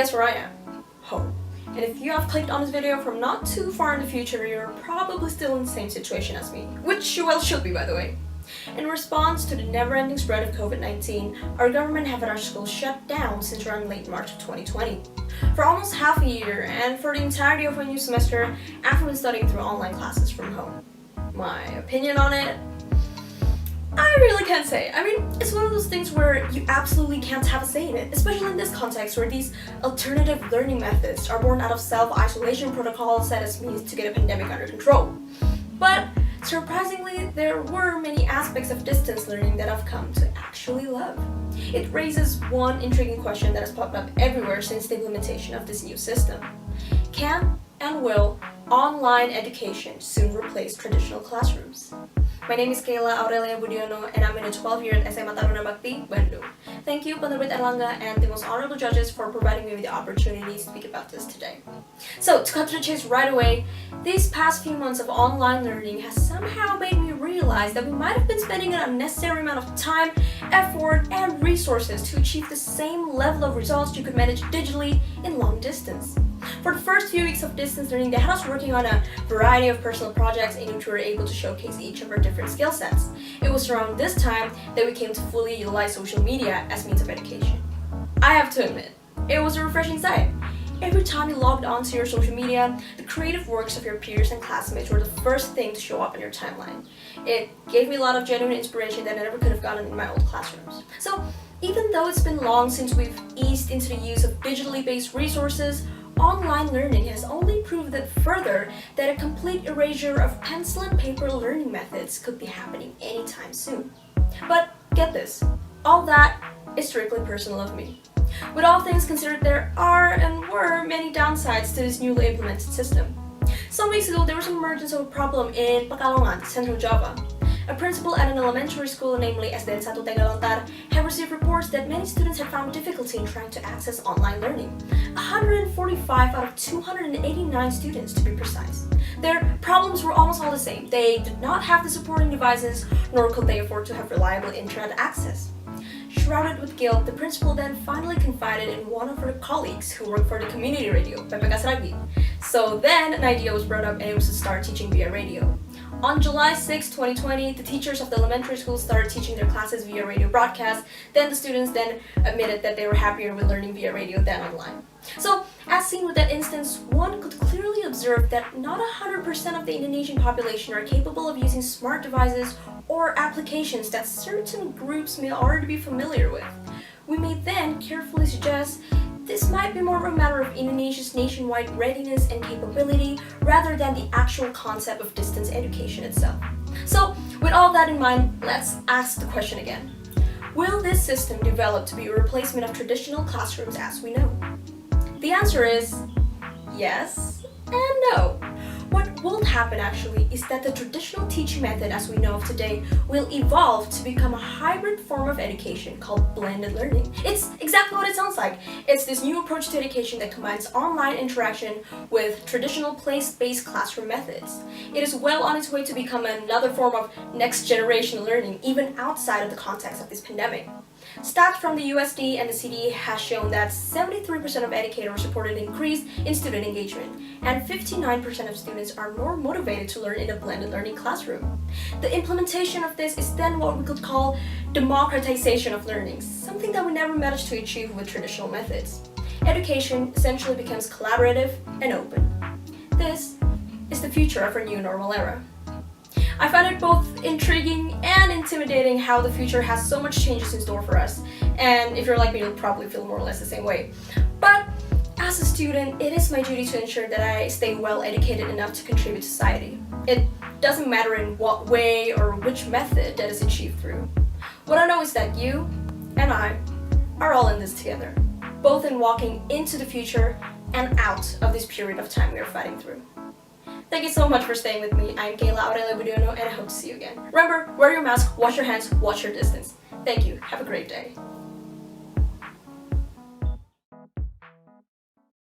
guess where I am? Home. And if you have clicked on this video from not too far in the future, you're probably still in the same situation as me, which you well should be, by the way. In response to the never-ending spread of COVID-19, our government have had our schools shut down since around late March of 2020. For almost half a year, and for the entirety of a new semester, I've been studying through online classes from home. My opinion on it? I really can't say. I mean, it's one of those things where you absolutely can't have a say in it, especially in this context where these alternative learning methods are born out of self-isolation protocols set as means to get a pandemic under control. But surprisingly, there were many aspects of distance learning that I've come to actually love. It raises one intriguing question that has popped up everywhere since the implementation of this new system. Can and will online education soon replace traditional classrooms? My name is Kayla Aurelia Budiono and I'm in a 12th year at SMA Taruna Bakti, Bandung. Thank you, Penerbit Erlangga and the most honorable judges for providing me with the opportunity to speak about this today. So, to cut to the chase right away, these past few months of online learning has somehow made me realize that we might have been spending an unnecessary amount of time, effort, and resources to achieve the same level of results you could manage digitally in long distance. For the first few weeks of distance learning, they had us working on a variety of personal projects in which we were able to showcase each of our different skill sets. It was around this time that we came to fully utilize social media as means of education. I have to admit, it was a refreshing sight. Every time you logged onto your social media, the creative works of your peers and classmates were the first thing to show up on your timeline. It gave me a lot of genuine inspiration that I never could have gotten in my old classrooms. So, even though it's been long since we've eased into the use of digitally based resources, online learning has only proved it further that a complete erasure of pencil and paper learning methods could be happening anytime soon. But get this, all that is strictly personal of me. With all things considered, there are and were many downsides to this newly implemented system. Some weeks ago, there was an emergence of a problem in Pekalongan, Central Java. A principal at an elementary school, namely SDN 1 Tegalontar, had received reports that many students had found difficulty in trying to access online learning. 145 out of 289 students, to be precise. Their problems were almost all the same. They did not have the supporting devices, nor could they afford to have reliable internet access. Shrouded with guilt, the principal then finally confided in one of her colleagues who worked for the community radio, PPK Seragi. So then an idea was brought up and it was to start teaching via radio. On July 6, 2020, the teachers of the elementary school started teaching their classes via radio broadcast. Then the students then admitted that they were happier with learning via radio than online. So, as seen with that instance, one could clearly observe that not 100% of the Indonesian population are capable of using smart devices or applications that certain groups may already be familiar with. We may then carefully suggest this might be more of a matter of Indonesia's nationwide readiness and capability rather than the actual concept of distance education itself. So, with all that in mind, let's ask the question again. Will this system develop to be a replacement of traditional classrooms as we know? The answer is yes and no. What will happen actually is that the traditional teaching method as we know of today will evolve to become a hybrid form of education called blended learning. It's exactly what it sounds like. It's this new approach to education that combines online interaction with traditional place-based classroom methods. It is well on its way to become another form of next generation learning even outside of the context of this pandemic. Stats from the USD and the CD has shown that 73% of educators reported an increase in student engagement, and 59% of students are more motivated to learn in a blended learning classroom. The implementation of this is then what we could call democratization of learning, something that we never managed to achieve with traditional methods. Education essentially becomes collaborative and open. This is the future of our new normal era. I find it both intriguing and intimidating how the future has so much changes in store for us, and if you're like me, you'll probably feel more or less the same way. But as a student, it is my duty to ensure that I stay well educated enough to contribute to society. It doesn't matter in what way or which method that is achieved through. What I know is that you and I are all in this together, both in walking into the future and out of this period of time we are fighting through. Thank you so much for staying with me. I'm Kayla Aurelia Budiono and I hope to see you again. Remember, wear your mask, wash your hands, watch your distance. Thank you. Have a great day.